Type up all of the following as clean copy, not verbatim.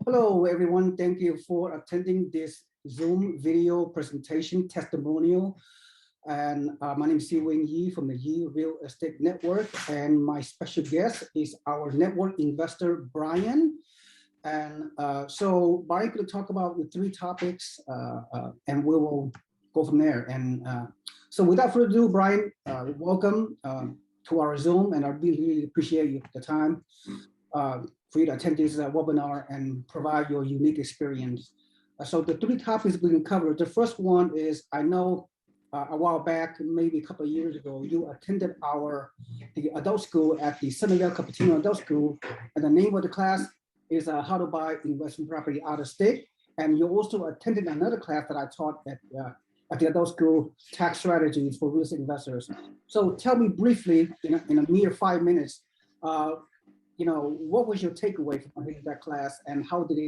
Hello, everyone. Thank you for attending this Zoom video presentation testimonial. And my name is SeeWing Yee from the Yee Real Estate Network. And my special guest is our network investor, Brian. And so Brian could talk about the three topics and we will go from there. And so without further ado, Brian, welcome to our Zoom. And I really appreciate the time for you to attend this webinar and provide your unique experience. So the three topics we can cover. The first one is, I know a while back, maybe a couple of years ago, you attended the adult school at the Sunnyvale Cupertino Adult School, and the name of the class is How to Buy Investment Property Out of State. And you also attended another class that I taught at the adult school, Tax Strategies for Real Estate Investors. So tell me briefly, in a mere 5 minutes, what was your takeaway from that class, and how did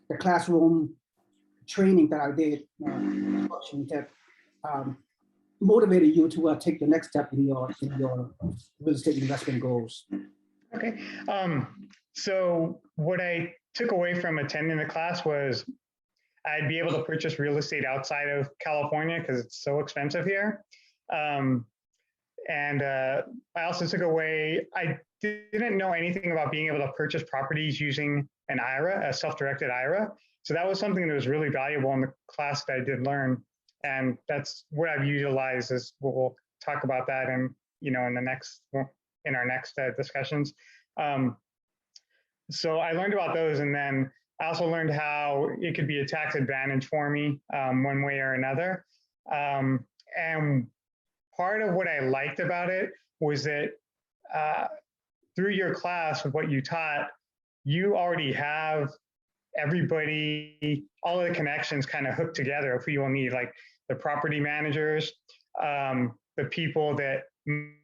the classroom training that I did motivated you to take the next step in your real estate investment goals? Okay, so what I took away from attending the class was I'd be able to purchase real estate outside of California because it's so expensive here. And I also took away, I didn't know anything about being able to purchase properties using an IRA, a self-directed IRA. So that was something that was really valuable in the class that I did learn. And that's what I've utilized is we'll talk about that in our next discussions. So I learned about those, and then I also learned how it could be a tax advantage for me one way or another. And part of what I liked about it was that through your class with what you taught, you already have everybody, all of the connections kind of hooked together of who you will need, like the property managers, the people that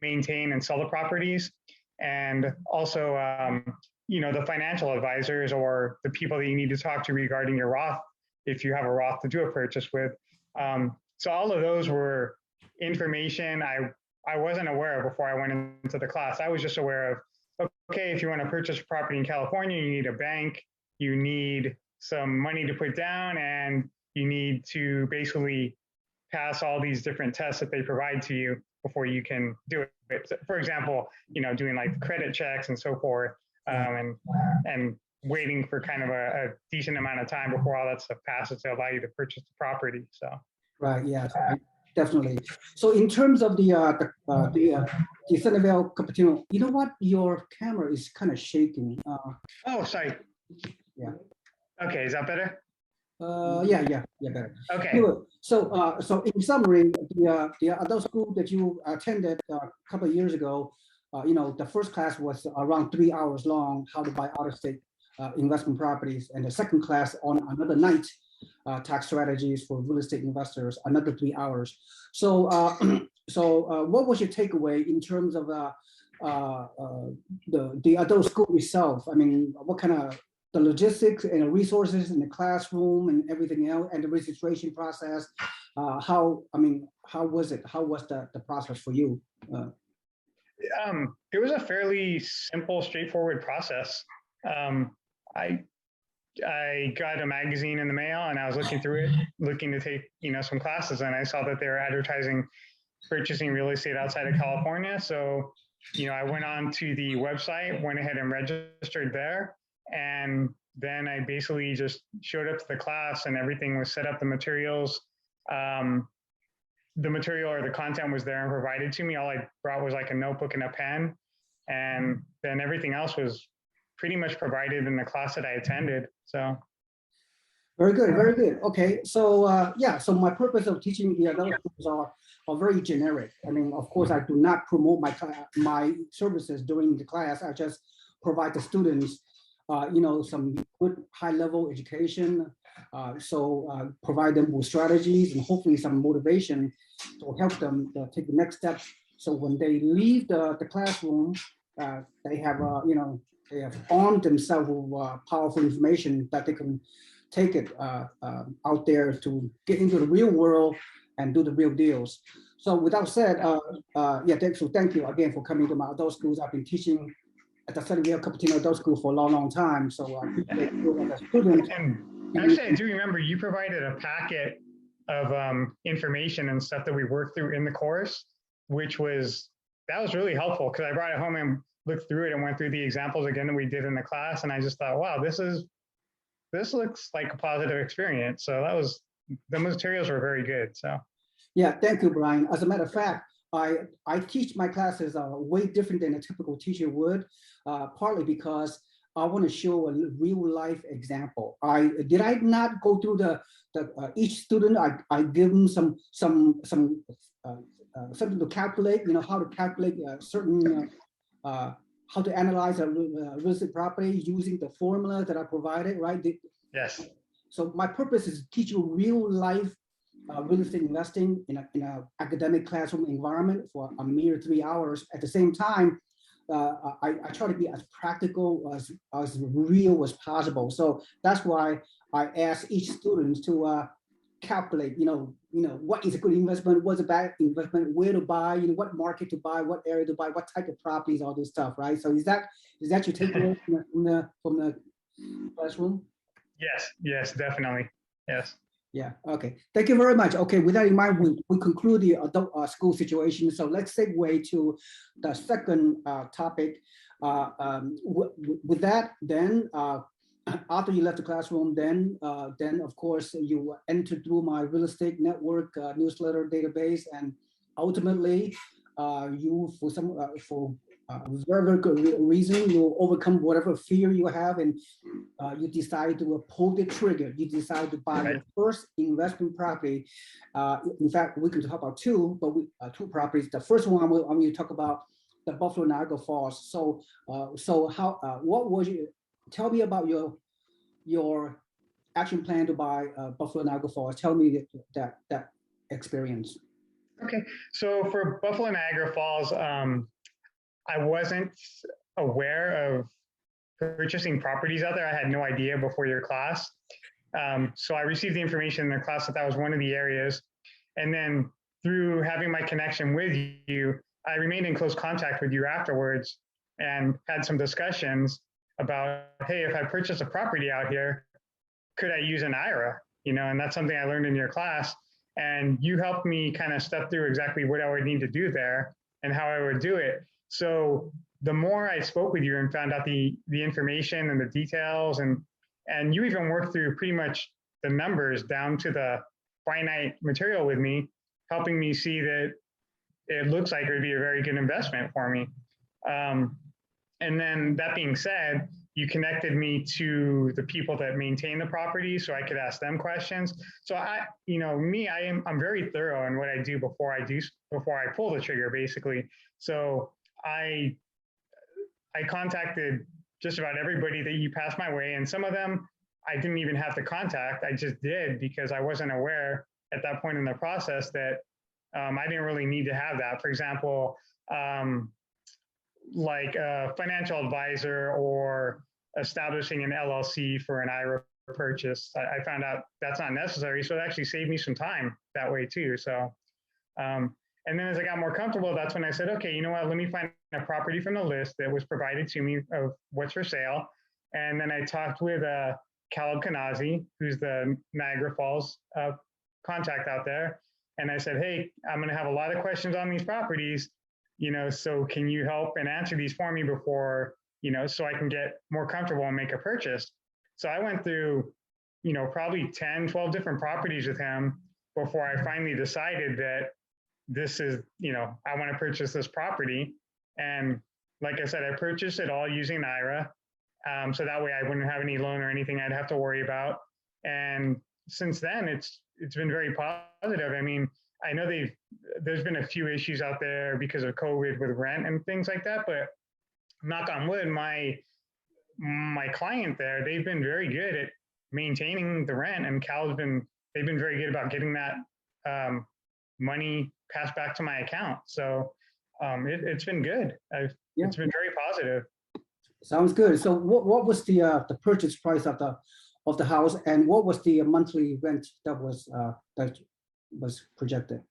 maintain and sell the properties, and also, the financial advisors or the people that you need to talk to regarding your Roth, if you have a Roth to do a purchase with. So all of those were information I wasn't aware of before I went into the class. I was just aware of, okay, if you want to purchase a property in California, you need a bank, you need some money to put down, and you need to basically pass all these different tests that they provide to you before you can do it. For example, doing like credit checks and so forth, and waiting for kind of a decent amount of time before all that stuff passes to allow you to purchase the property. So. Right. Yeah. Definitely. So in terms of the Sunnyvale Cupertino, you know what? Your camera is kind of shaking. Oh, sorry. Yeah. Okay, is that better? Yeah, better. Okay. Anyway, so in summary, the adult school that you attended a couple of years ago, the first class was around 3 hours long, how to buy out-of-state investment properties, and the second class on another night, tax strategies for real estate investors, another 3 hours. So, what was your takeaway in terms of the adult school itself? I mean, what kind of the logistics and the resources in the classroom and everything else, and the registration process? How was it? How was the process for you? It was a fairly simple, straightforward process. I got a magazine in the mail and I was looking through it, looking to take, some classes, and I saw that they were advertising purchasing real estate outside of California. So, I went on to the website, went ahead and registered there. And then I basically just showed up to the class and everything was set up, the materials, the material or the content was there and provided to me. All I brought was like a notebook and a pen. And then everything else was pretty much provided in the class that I attended. So. Very good, very good. Okay, so so my purpose of teaching the adult schools are very generic. I mean, of course, I do not promote my services during the class. I just provide the students, some good high-level education. Provide them with strategies and hopefully some motivation to help them take the next step. So when they leave the classroom, they have they have armed themselves with powerful information that they can take it out there to get into the real world and do the real deals. So with that said, so thank you again for coming to my adult schools. I've been teaching at the San Diego Cupertino Adult School for a long, long time. So I appreciate you as a student. And actually, I do remember you provided a packet of information and stuff that we worked through in the course, that was really helpful because I brought it home and looked through it and went through the examples again that we did in the class. And I just thought, wow, this looks like a positive experience. So the materials were very good. So yeah, thank you, Brian. As a matter of fact, I teach my classes way different than a typical teacher would, partly because I want to show a real life example. Did I not go through each student? I give them something to calculate. You know how to calculate certain how to analyze a real estate property using the formula that I provided, right? Yes. So my purpose is to teach you real life real estate investing in an academic classroom environment for a mere 3 hours. At the same time, I try to be as practical as real as possible. So that's why I ask each student to calculate, what is a good investment, what's a bad investment, where to buy, what market to buy, what area to buy, what type of properties, all this stuff, right? So is that your takeaway from the classroom? Yes, definitely. Yes. Yeah, okay. Thank you very much. Okay, with that in mind, we conclude the adult school situation. So let's segue to the second topic. With that, then, after you left the classroom, then of course, you entered through my real estate network newsletter database, and ultimately, you, for very, very good reason, you overcome whatever fear you have, and you decide to pull the trigger. You decide to buy your first investment property. In fact, we can talk about two properties. The first one I'm going to talk about the Buffalo Niagara Falls. So, what was you? Tell me about your action plan to buy Buffalo Niagara Falls. Tell me that experience. Okay, so for Buffalo Niagara Falls, I wasn't aware of purchasing properties out there. I had no idea before your class. So I received the information in the class that was one of the areas. And then through having my connection with you, I remained in close contact with you afterwards and had some discussions about, hey, if I purchase a property out here, could I use an IRA? And that's something I learned in your class. And you helped me kind of step through exactly what I would need to do there and how I would do it. So the more I spoke with you and found out the information and the details, and you even worked through pretty much the numbers down to the finite material with me, helping me see that it looks like it would be a very good investment for me. And then that being said, you connected me to the people that maintain the property so I could ask them questions. So I'm very thorough in what I do before I pull the trigger, basically. So I contacted just about everybody that you passed my way, and some of them I didn't even have to contact. I just did because I wasn't aware at that point in the process that I didn't really need to have that. For example, like a financial advisor or establishing an LLC for an IRA purchase. I found out that's not necessary, so it actually saved me some time that way too. So, and then as I got more comfortable, that's when I said, okay, you know what, let me find a property from the list that was provided to me of what's for sale. And then I talked with Caleb Kanazi, who's the Niagara Falls contact out there. And I said, hey, I'm going to have a lot of questions on these properties, so can you help and answer these for me before, so I can get more comfortable and make a purchase. So I went through, probably 10, 12 different properties with him before I finally decided that this is, I want to purchase this property. And like I said, I purchased it all using an IRA. So that way I wouldn't have any loan or anything I'd have to worry about. And since then, it's been very positive. I mean, I know there's been a few issues out there because of COVID with rent and things like that, but knock on wood, my client there, they've been very good at maintaining the rent, and they've been very good about getting that money passed back to my account. So it's been good. It's been very positive. Sounds good. So what was the purchase price of the house, and what was the monthly rent that was projected?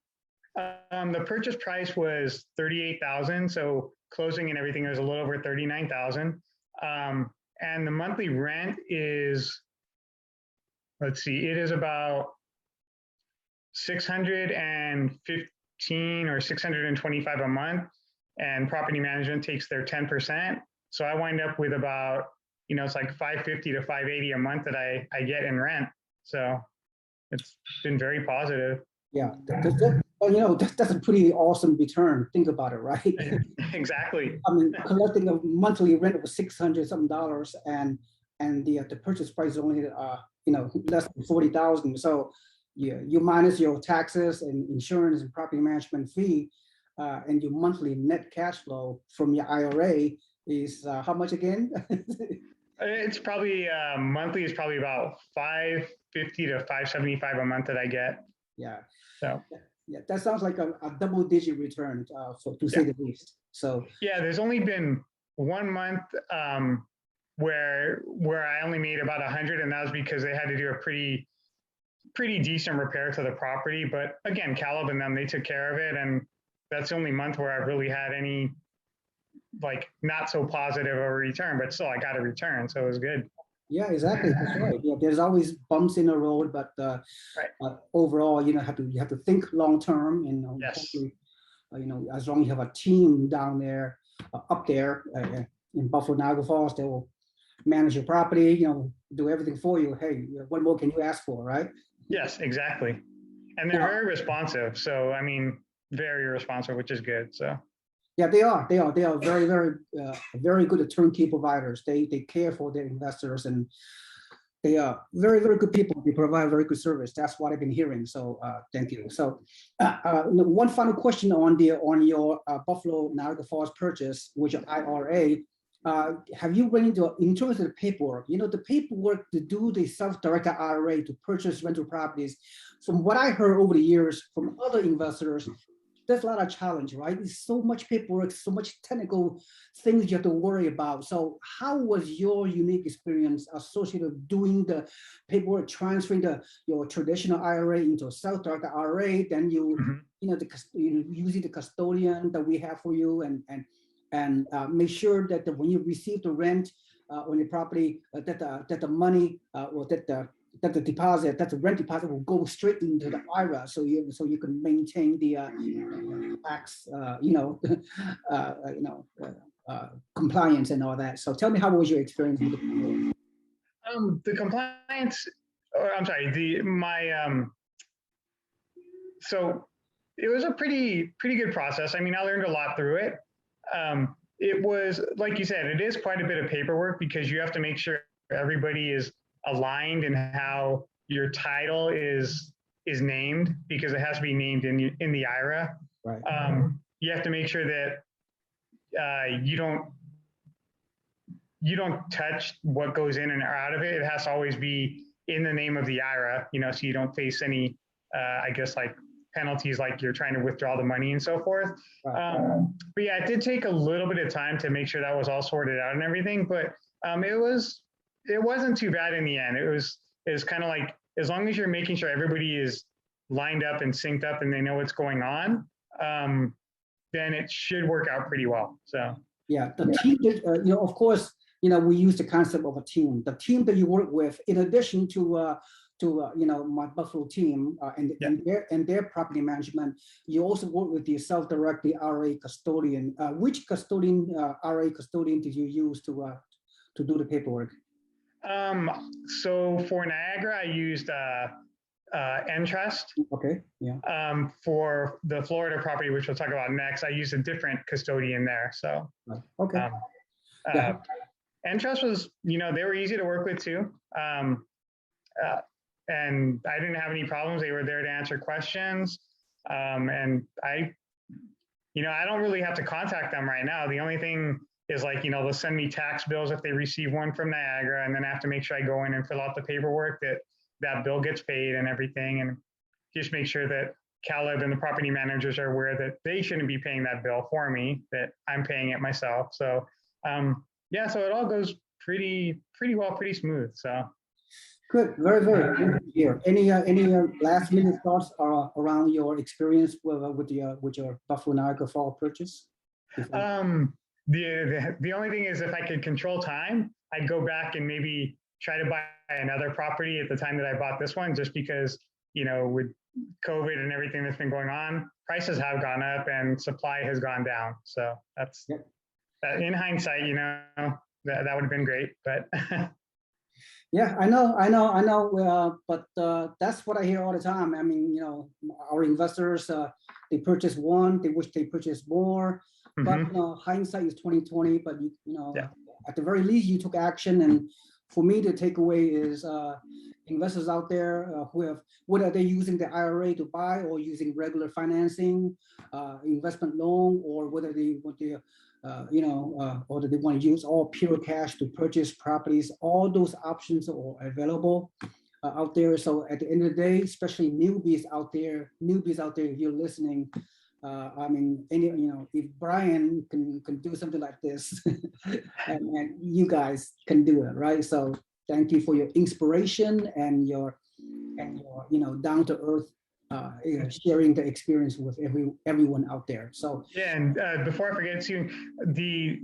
The purchase price was $38,000. So closing and everything, it was a little over 39,000. And the monthly rent is, let's see, it is about 615 or 625 a month, and property management takes their 10%. So I wind up with about, it's like 550 to 580 a month that I get in rent. So it's been very positive. Yeah, that's a pretty awesome return. Think about it, right? Exactly. I mean, collecting a monthly rent of $600 something, and the purchase price is only less than 40,000. So you minus your taxes and insurance and property management fee, and your monthly net cash flow from your IRA is how much again? It's probably monthly is probably about 550 to 575 a month that I get. Yeah. So yeah, that sounds like a double-digit return, to say the least. So yeah, there's only been 1 month where I only made about 100, and that was because they had to do a pretty decent repair to the property. But again, Caleb and them, they took care of it, and that's the only month where I really had any like not so positive of a return, but still I got a return, so it was good. yeah, exactly. That's right. Yeah, there's always bumps in the road, but overall, you have to think long term, and Yes. as long as you have a team down there, up there in Buffalo, Niagara Falls, they will manage your property, do everything for you. Hey, what more can you ask for, right? Yes, exactly. And they're very responsive. So I mean, very responsive, which is good. So yeah, they are very, very, very good turnkey providers. They care for their investors, and they are very, very good people. They provide very good service. That's what I've been hearing. So thank you. So one final question on your Buffalo Niagara Falls purchase, which is IRA. Have you run into, in terms of the paperwork, the paperwork to do the self-directed IRA to purchase rental properties? From what I heard over the years from other investors, there's a lot of challenge, right? There's so much paperwork, so much technical things you have to worry about. So how was your unique experience associated with doing the paperwork, transferring your traditional IRA into a self-directed IRA? Then you using the custodian that we have for you, and make sure that when you receive the rent on your property, that the money or that the deposit, that the rent deposit will go straight into the IRA, so you can maintain the tax, compliance and all that. So tell me, how was your experience with it? the compliance, or I'm sorry, so it was a pretty good process. I mean, I learned a lot through it. It was, like you said, it is quite a bit of paperwork because you have to make sure everybody is aligned in how your title is named, because it has to be named in the IRA. Right. You have to make sure that you don't touch what goes in and out of it. It has to always be in the name of the IRA, so you don't face any, I guess, like penalties, like you're trying to withdraw the money and so forth. Right. But yeah, it did take a little bit of time to make sure that was all sorted out and everything. But it wasn't too bad in the end. It was kind of like, as long as you're making sure everybody is lined up and synced up and they know what's going on, then it should work out pretty well. So yeah, the team, of course, we use the concept of a team. The team that you work with, in addition to my Buffalo team and their property management, you also work with the self-directed IRA custodian. Which custodian, IRA custodian, did you use to do the paperwork? So for Niagara, I used Entrust. Okay. Yeah. For the Florida property, which we'll talk about next, I used a different custodian there. So okay. Entrust was, they were easy to work with too. And I didn't have any problems. They were there to answer questions. And I don't really have to contact them right now. The only thing is, like, they'll send me tax bills if they receive one from Niagara, and then I have to make sure I go in and fill out the paperwork that bill gets paid and everything, and just make sure that Caleb and the property managers are aware that they shouldn't be paying that bill for me, that I'm paying it myself. So yeah, so it all goes pretty well, pretty smooth. So good, very, very good to hear. Any last minute thoughts around your experience with your Buffalo Niagara Falls purchase? The only thing is if I could control time, I'd go back and maybe try to buy another property at the time that I bought this one, just because, with COVID and everything that's been going on, prices have gone up and supply has gone down. So that's in hindsight, that would have been great, but Yeah, I know, but that's what I hear all the time. I mean, our investors, they purchase one, they wish they purchased more, but hindsight is 2020. But at the very least, you took action. And for me, the takeaway is investors out there who have, whether they're using the IRA to buy or using regular financing, investment loan, or whether they want to or do they want to use all pure cash to purchase properties? All those options are available out there. So at the end of the day, especially newbies out there, if you're listening, I mean, if Brian can do something like this, and you guys can do it, right? So thank you for your inspiration and your down to earth. Sharing the experience with everyone out there. So yeah, and before I forget to, the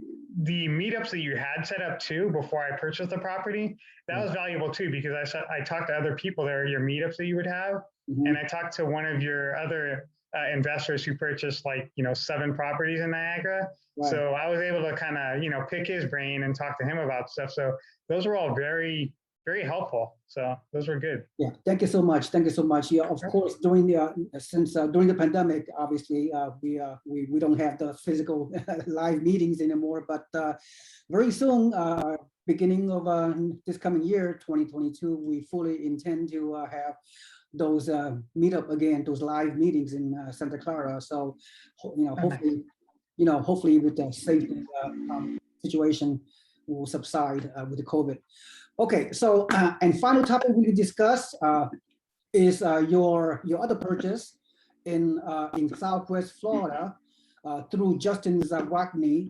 meetups that you had set up too before I purchased the property, that was valuable too, because I talked to other people there, your meetups that you would have, and I talked to one of your other investors who purchased 7 properties in Niagara. Right. So I was able to kind of pick his brain and talk to him about stuff. So those were all very, very helpful. So those were good. Yeah, thank you so much. Thank you so much. Yeah, of course, during the pandemic, obviously, we don't have the physical live meetings anymore. But very soon, beginning of this coming year, 2022, we fully intend to have those meetup again, those live meetings in Santa Clara. So hopefully with the safety situation will subside with the COVID. Okay, so and final topic we will discuss is your other purchase in Southwest Florida through Justin Zawacny,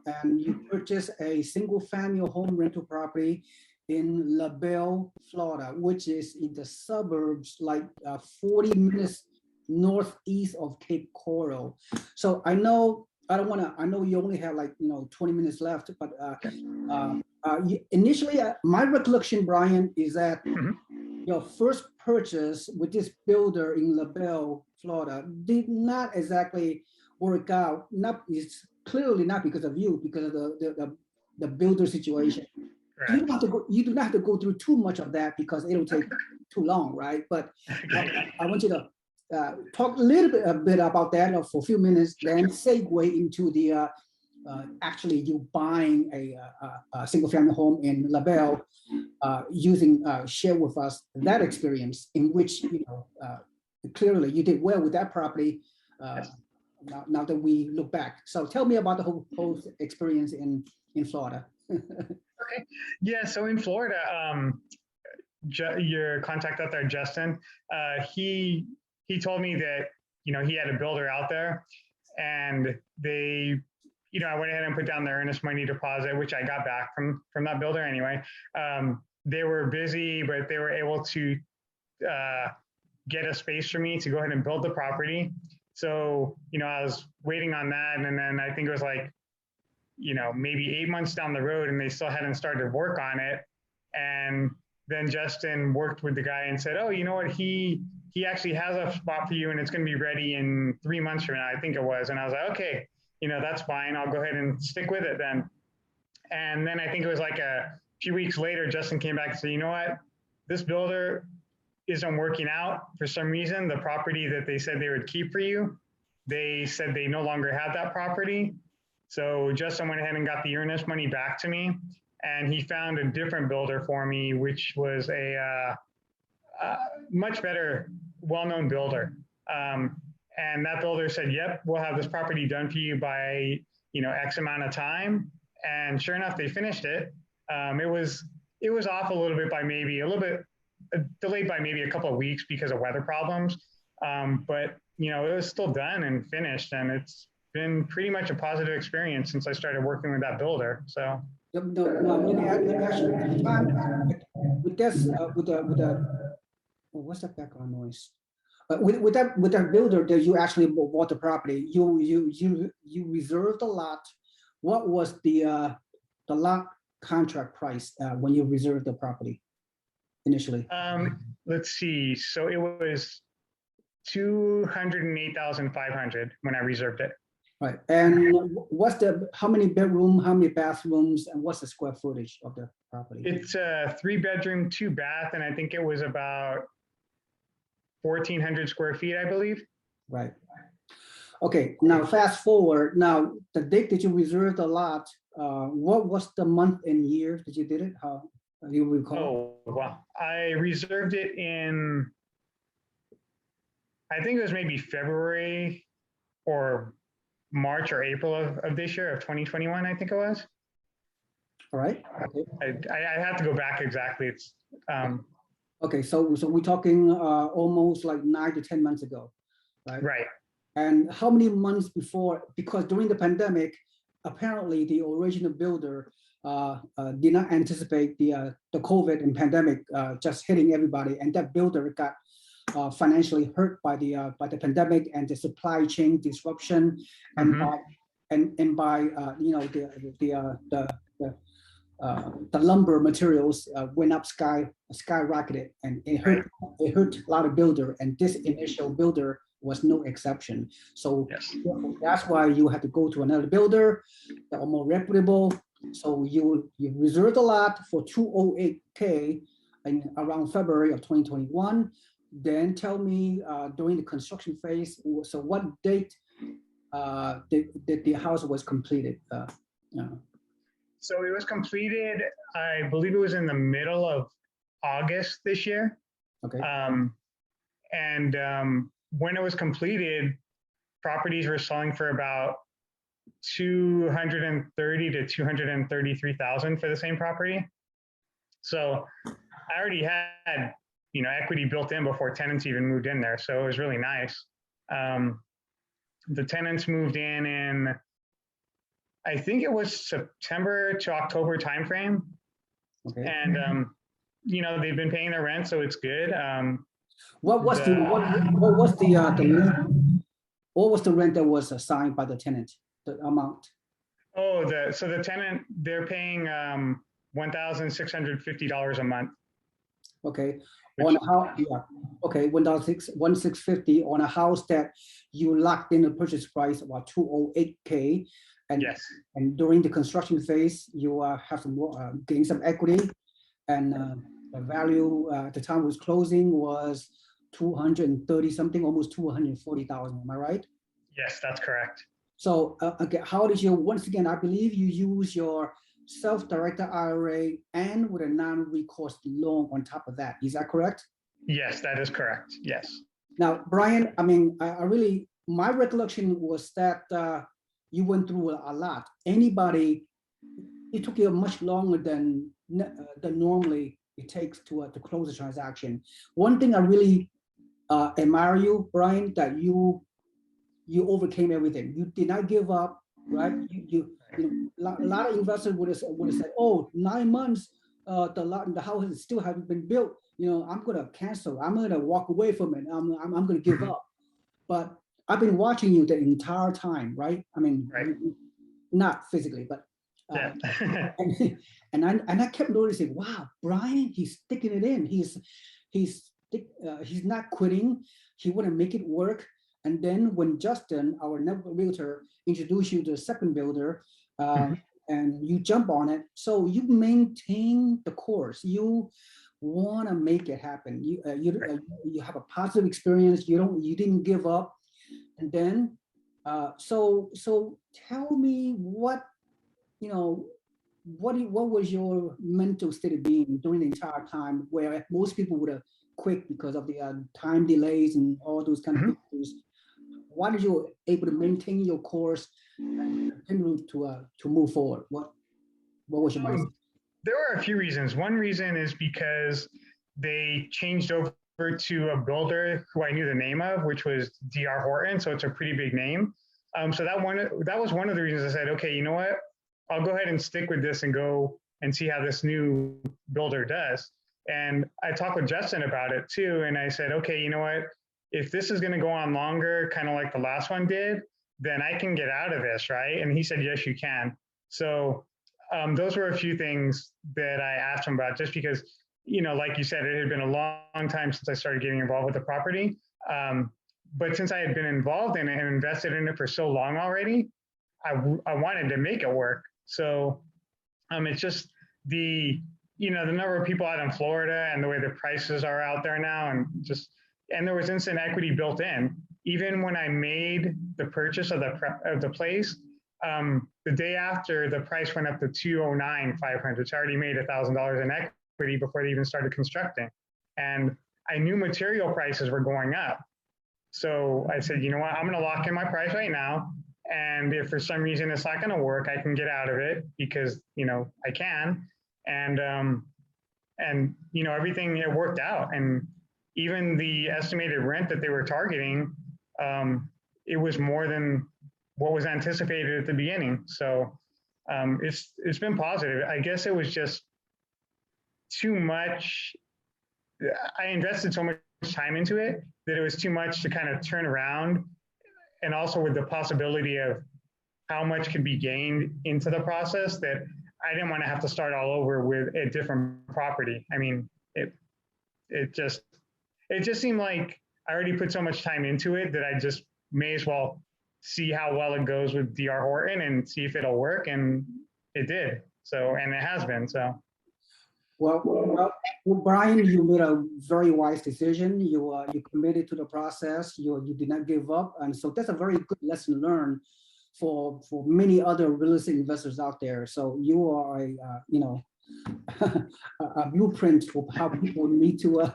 and you purchased a single-family home rental property in La Belle, Florida, which is in the suburbs, like 40 minutes northeast of Cape Coral. So I know you only have 20 minutes left, but initially, my recollection, Brian, is that your first purchase with this builder in La Belle, Florida, did not exactly work out. It's clearly not because of you, because of the builder situation. Right. You do not have to go through too much of that because it'll take too long, right? But I want you to talk a bit about that for a few minutes, then segue into the actually you buying a single-family home in La Belle, share with us that experience in which clearly you did well with that property. Now that we look back, so tell me about the whole experience in Florida. Okay, yeah. So in Florida, your contact out there, Justin, he told me that he had a builder out there, and they. I went ahead and put down the earnest money deposit, which I got back from that builder anyway. They were busy, but they were able to get a space for me to go ahead and build the property. So, I was waiting on that. And then I think it was maybe 8 months down the road, and they still hadn't started work on it. And then Justin worked with the guy and said, oh, you know what? He actually has a spot for you, and it's going to be ready in 3 months from now, I think it was. And I was like, okay. That's fine. I'll go ahead and stick with it then. And then I think it was a few weeks later, Justin came back and said, you know what? This builder isn't working out for some reason. The property that they said they would keep for you, they said they no longer had that property. So Justin went ahead and got the earnest money back to me, and he found a different builder for me, which was a much better, well-known builder. And that builder said, yep, we'll have this property done for you by, X amount of time. And sure enough, they finished it. It was off a little bit by maybe delayed by maybe a couple of weeks because of weather problems. But, it was still done and finished. And it's been pretty much a positive experience since I started working with that builder. So. No, let me ask you, at the time, with this, what's that background noise? With that builder that you actually bought the property, you reserved the lot. What was the lot contract price when you reserved the property initially? Let's see. So it was 208,500 when I reserved it. Right. And how many bedroom, how many bathrooms, and what's the square footage of the property? It's a 3-bedroom, 2-bath, and I think it was about 1,400 square feet, I believe. Right. Okay. Now fast forward. Now the date that you reserved the lot, what was the month and year that you did it? How do you recall? Oh, wow. I reserved it in, I think it was maybe February or March or April of this year, of 2021, I think it was. All right. Okay. I have to go back exactly. It's okay. So we're talking almost like 9 to 10 months ago, right? Right. And how many months before? Because during the pandemic, apparently the original builder did not anticipate the COVID and pandemic just hitting everybody, and that builder got financially hurt by the pandemic and the supply chain disruption, and by you know the lumber materials went up skyrocketed, and it hurt a lot of builder, and this initial builder was no exception. So yes, that's why you have to go to another builder that are more reputable. So you reserved a lot for 208K in around February of 2021. Then tell me during the construction phase, so what date the house was completed? So it was completed, I believe it was in the middle of August this year. Okay. When it was completed, properties were selling for about 230 to 233,000 for the same property. So I already had, you know, equity built in before tenants even moved in there. So it was really nice. The tenants moved in, I think it was September to October timeframe. Okay. And, you know, they've been paying their rent, so it's good. What was the rent that was assigned by the tenant, the amount? Oh, so the tenant, they're paying $1,650 a month. Okay. On a house, yeah. Okay, 1,650 on a house that you locked in the purchase price about 208K, and yes, and during the construction phase you have some gain some equity, and the value at the time it was closing was 230 something, almost 240,000. Am I right? Yes, that's correct. So again, how did you? Once again, I believe you use your self-directed IRA and with a non-recourse loan on top of that. Is that correct? Yes, that is correct. Yes. Now, Brian, I mean, I really, my recollection was that you went through a lot. Anybody, it took you much longer than normally it takes to close a transaction. One thing I really admire you, Brian, that you overcame everything. You did not give up, right? You know, a lot of investors would have said, "Oh, 9 months, the house still haven't been built. You know, I'm gonna cancel. I'm gonna walk away from it. I'm gonna give up." But I've been watching you the entire time, right? I mean, not physically, but yeah. and I kept noticing, wow, Brian, he's sticking it in. He's not quitting. He want to make it work. And then when Justin, our network realtor, introduced you to the second builder, and you jump on it, so you maintain the course. You want to make it happen. You have a positive experience. You didn't give up. And then, so tell me what was your mental state of being during the entire time, where most people would have quit because of the time delays and all those kind of things. Why did you able to maintain your course and continue to move forward? What was your mindset? There were a few reasons. One reason is because they changed over to a builder who I knew the name of, which was DR Horton. So it's a pretty big name. So that was one of the reasons I said, okay, you know what? I'll go ahead and stick with this and go and see how this new builder does. And I talked with Justin about it too. And I said, okay, you know what? if this is going to go on longer, kind of like the last one did, then I can get out of this, right? And he said, yes, you can. So those were a few things that I asked him about, just because, like you said, it had been a long time since I started getting involved with the property. But since I had been involved in it and invested in it for so long already, I wanted to make it work. So it's just the number of people out in Florida and the way the prices are out there now, and there was instant equity built in. Even when I made the purchase of the place, the day after, the price went up to $209,500. So I already made $1,000 in equity before they even started constructing, and I knew material prices were going up. So I said, you know what, I'm going to lock in my price right now. And if for some reason it's not going to work, I can get out of it because, I can. And everything, it worked out. And even the estimated rent that they were targeting, it was more than what was anticipated at the beginning. So it's been positive. I guess it was just too much. I invested so much time into it that it was too much to kind of turn around, and also with the possibility of how much could be gained into the process, that I didn't want to have to start all over with a different property. I mean, it just seemed like I already put so much time into it that I just may as well see how well it goes with DR Horton and see if it'll work. And it did. So, and it has been, so. Well, Brian, you made a very wise decision. You committed to the process. You did not give up, and so that's a very good lesson learned for many other real estate investors out there. So you are a blueprint for how people need to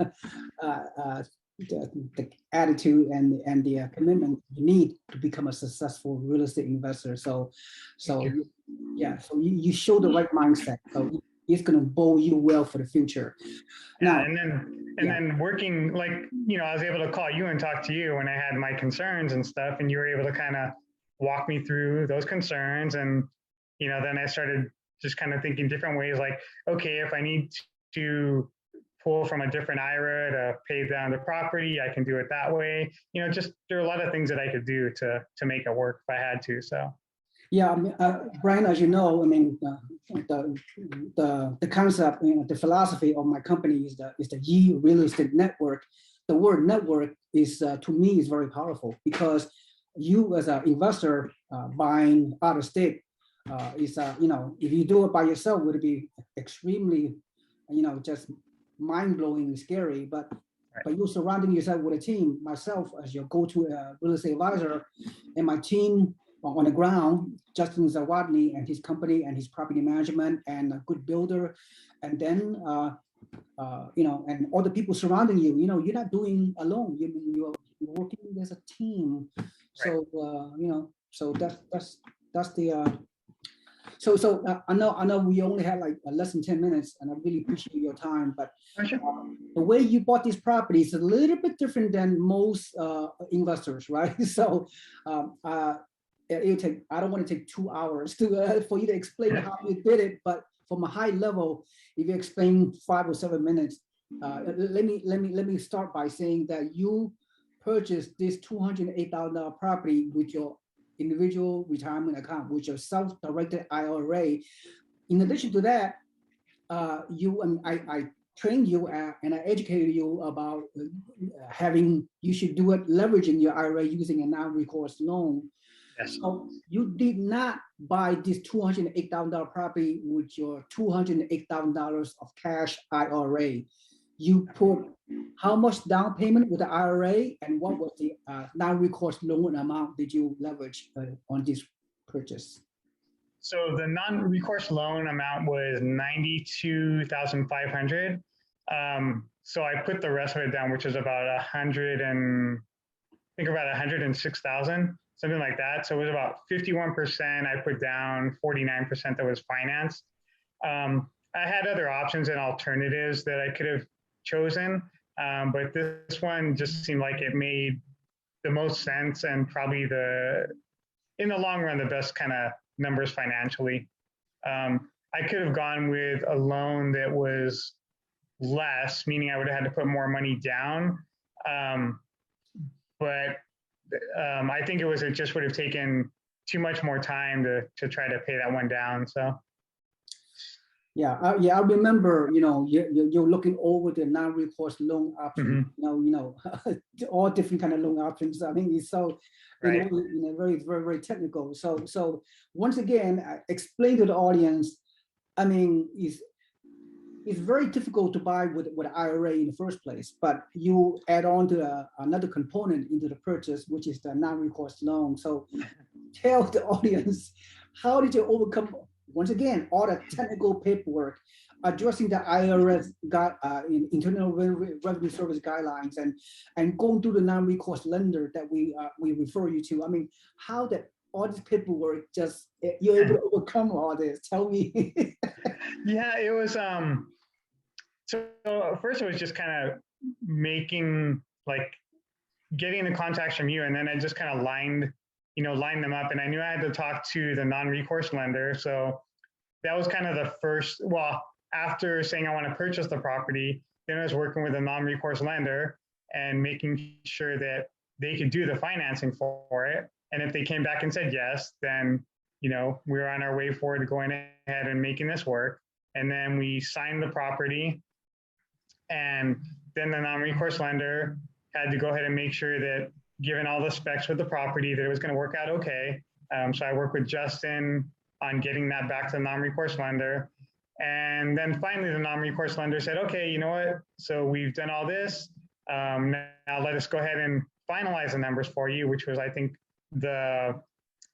the attitude and the commitment you need to become a successful real estate investor. So you show the right mindset. So it's going to bode you well for the future. Now, then working, like, I was able to call you and talk to you when I had my concerns and stuff, and you were able to kind of walk me through those concerns. And, then I started just kind of thinking different ways, like, okay, if I need to pull from a different IRA to pay down the property, I can do it that way. Just there are a lot of things that I could do to make it work if I had to, so. Yeah, Brian, as you know, I mean, the concept, the philosophy of my company is the Yee Real Estate Network. The word network is, to me, is very powerful, because you as an investor buying out of state is, if you do it by yourself, would be extremely, just mind-blowing, scary. But you're surrounding yourself with a team. Myself as your go-to real estate advisor, and my team on the ground, Justin Zawadny and his company and his property management, and a good builder, and then and all the people surrounding you. You're not doing alone. You're working as a team. So so that's the. So I know we only had like less than 10 minutes, and I really appreciate your time. But the way you bought this property is a little bit different than most investors, right? So it'll take, I don't want to take 2 hours for you to explain how you did it, but from a high level, if you explain 5 or 7 minutes, let me start by saying that you purchased this $208,000 property with your individual retirement account, with your self-directed IRA. In addition to that, I trained you and I educated you about you should do it leveraging your IRA using a non-recourse loan. Yes. So you did not buy this $208,000 property with your $208,000 of cash IRA. You put how much down payment with the IRA, and what was the non-recourse loan amount did you leverage on this purchase? So the non-recourse loan amount was $92,500. So I put the rest of it down, which is about about 106,000, something like that. So it was about 51% I put down, 49% that was financed. I had other options and alternatives that I could have chosen, but this one just seemed like it made the most sense, and probably in the long run, the best kind of numbers financially. I could have gone with a loan that was less, meaning I would have had to put more money down. but I think it just would have taken too much more time to try to pay that one down. So. Yeah, I remember, you're looking over the non-recourse loan option, all different kind of loan options. I mean, it's so, Right. very, very, very technical. So once again, explain to the audience, I mean, it's very difficult to buy with IRA in the first place, but you add on to another component into the purchase, which is the non-recourse loan. So tell the audience, how did you overcome, once again, all the technical paperwork, addressing the IRS Internal Revenue Service guidelines, and going through the non-recourse lender that we refer you to? I mean, how that all this paperwork you're able to overcome all this? Tell me. Yeah, it was. So first, it was just kind of getting the contacts from you, and then I just kind of lined them up, and I knew I had to talk to the non-recourse lender. So that was kind of the first, well, after saying I want to purchase the property, then I was working with a non-recourse lender and making sure that they could do the financing for it. And if they came back and said yes, then, we were on our way forward to going ahead and making this work. And then we signed the property, and then the non-recourse lender had to go ahead and make sure that, given all the specs with the property, that it was going to work out okay. So I worked with Justin on getting that back to the non-recourse lender. And then finally, the non-recourse lender said, okay, you know what? So we've done all this. Now let us go ahead and finalize the numbers for you, which was, I think, the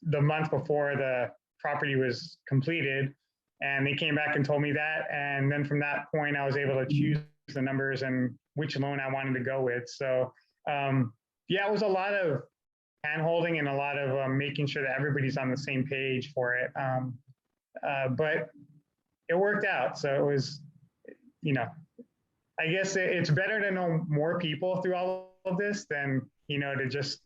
month before the property was completed. And they came back and told me that. And then from that point, I was able to choose the numbers and which loan I wanted to go with. So yeah, it was a lot of hand-holding and a lot of making sure that everybody's on the same page for it. But it worked out. So it was, I guess it's better to know more people through all of this than, to just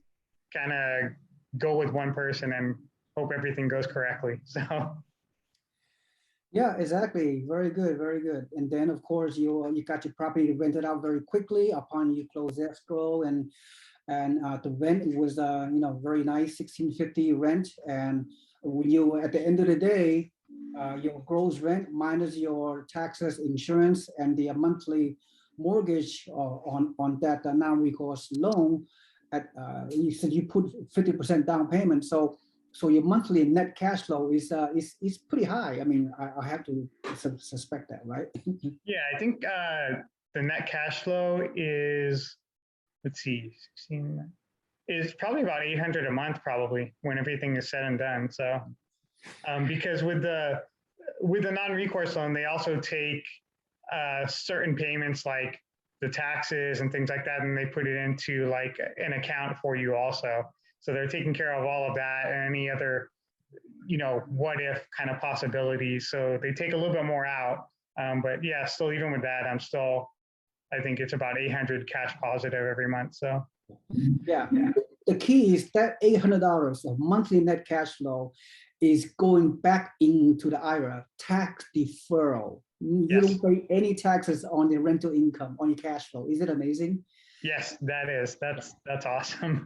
kind of go with one person and hope everything goes correctly. So. Yeah, exactly. Very good, very good. And then, of course, you got your property rented out very quickly upon you close escrow, and the rent was very nice, $1,650 rent. And when you, at the end of the day, your gross rent minus your taxes, insurance, and the monthly mortgage on that non-recourse loan, you said you put 50% down payment. So your monthly net cash flow is pretty high. I mean, I have to suspect that, right? Yeah, I think the net cash flow is, let's see, 16, is probably about 800 a month, probably, when everything is said and done. So because with the non-recourse loan, they also take certain payments like the taxes and things like that, and they put it into like an account for you also. So they're taking care of all of that and any other, what if kind of possibilities. So they take a little bit more out. But yeah, still, even with that, I think it's about 800 cash positive every month. So yeah. The key is that $800 of monthly net cash flow is going back into the IRA, tax deferral. You don't pay any taxes on the rental income, on your cash flow. Is it amazing? Yes, that is. That's awesome.